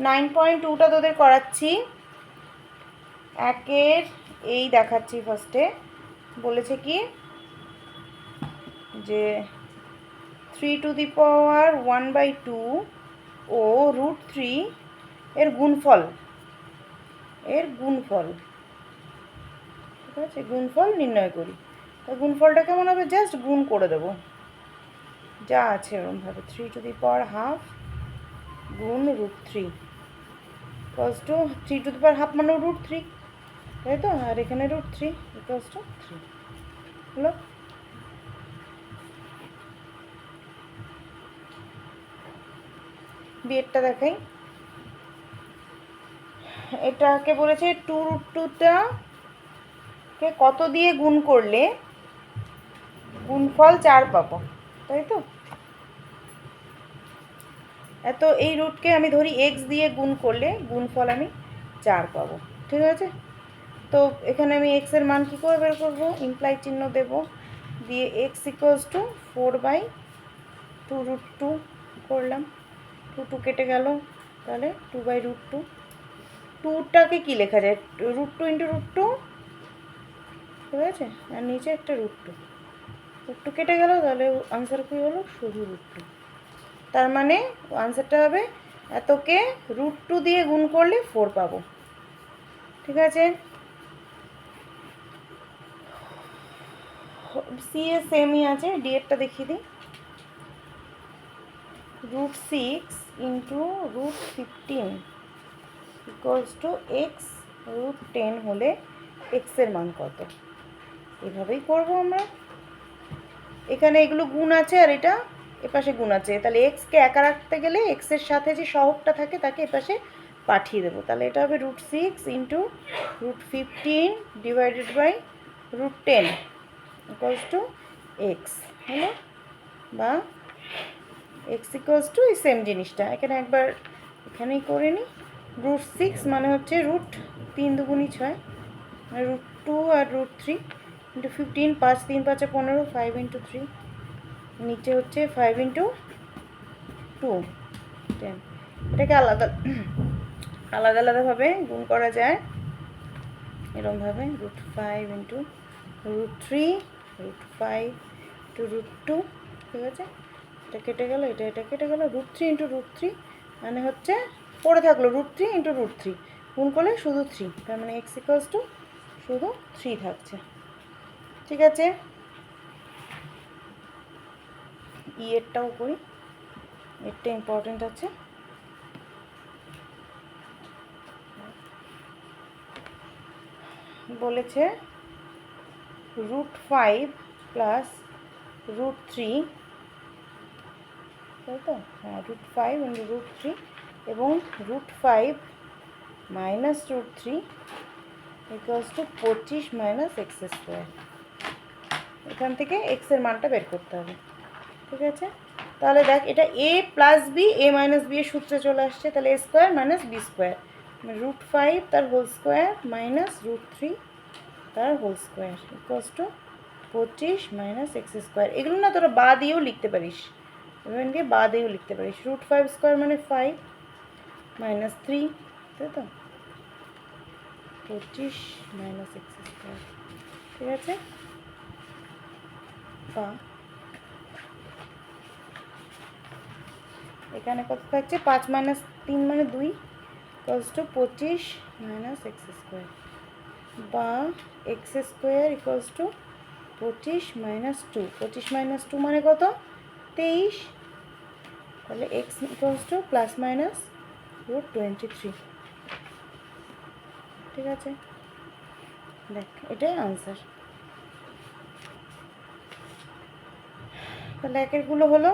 9.2টা তোদের করাচ্ছি। একের এই দেখাচ্ছি ফার্স্টে। বলেছে কি যে 3^1/2 ও √3 এর গুণফল, ঠিক আছে, গুণফল নির্ণয় করি। তো গুণফলটা কেমন হবে, জাস্ট গুণ করে দেবো যা আছে ওরমভাবে। 3^12 গুণ √3 ইকুয়ালস টু 3^12 মানে √3, তাই তো, আর এখানে √3 ইকুয়ালস টু 3 হলো। বিয়েরটা দেখাই। এটাকে বলেছে 2√2কে কত দিয়ে গুণ করলে গুণফল 4 পাবো, তাই তো। এত এই রুটকে আমি ধরি এক্স দিয়ে গুণ করলে গুণফল আমি 4 পাবো, ঠিক আছে। তো এখানে আমি এক্স এর মান কী করে বের করবো, ইমপ্লাই চিহ্ন দেব, দিয়ে এক্স ইকুয়ালস টু 4/2√2 করলাম। 2 কেটে গেল, তাহলে 2/√2। 2টাকে কী লেখা যায়, √2 × √2, ঠিক আছে, আর নিচে একটা √2। √2 কেটে গেল, তাহলে আনসার কী হলো, শুধু √2। তার মানে আনসারটা হবে এতকে √2 দিয়ে গুণ করলে 4 পাবো, ঠিক আছে। সি এ সেমই আছে, ডি এরটা দেখিয়ে দিই। √6 × √15 ইকুয়ালস টু এক্স √10 হলে এক্সের মান কত, এভাবেই করবো আমরা। এখানে এগুলো গুণ আছে আর এটা এপাশে গুণ আছে, তাহলে এক্সকে একা রাখতে গেলে এক্সের সাথে যে সহগটা থাকে তাকে এপাশে পাঠিয়ে দেবো। তাহলে এটা হবে √6 × √15 divided by √10 equals to X হলো, বা এক্স ইকুয়ালস টু এই সেম জিনিসটা এখানে একবার এখানেই করে নিই। √6 মানে হচ্ছে √3 × 2 = 6, √2 আর √3 × 15, 5 3 5 15, 5 × 3, নিচে হচ্ছে 5 × 2 10। এটাকে আলাদা আলাদাভাবে গুণ করা যায় এরমভাবে, √5 × √3 √5 × √2, ঠিক আছে। এটা কেটে গেল, এটা কেটে গেল, √3 × √3 মানে হচ্ছে পড়ে থাকলো √3 × √3 গুণ করলে শুধু 3, তার মানে এক্স ইকুয়ালস টু শুধু 3 থাকছে, ঠিক আছে। ই এরটাও করি, এরটা ইম্পর্টেন্ট আছে। বলেছে √5 + √3, তাই তো, হ্যাঁ, √5 × √3 এবং √5 - √3 ইকুয়ালস টু 25 - x²। এখান থেকে এক্সের মানটা বের করতে হবে, ঠিক আছে। তাহলে দেখ, এটা a + b, a - b এর সূত্রে চলে আসছে, তাহলে a² - b², √5 তার হোল স্কোয়ার -√3 তার whole square equals to 25 - x²। এগুলো না তোরা বা দিয়েও লিখতে পারিস, এখানকে বা দিয়েও লিখতে পারিস। √5² মানে 5 - 3, তাই তো, 25 - x², ঠিক আছে। বা এখানে কত থাকছে, 5 - 3 মানে 2 ইকুয়ালস টু 25 - x², বা x² ইকুয়ালস টু 25 - 2, 25 - 2 মানে কত, 23, তাহলে x ইকুয়ালস টু ±√23, ঠিক আছে। দেখ, এটাই আনসার। তাহলে একেরগুলো হলো।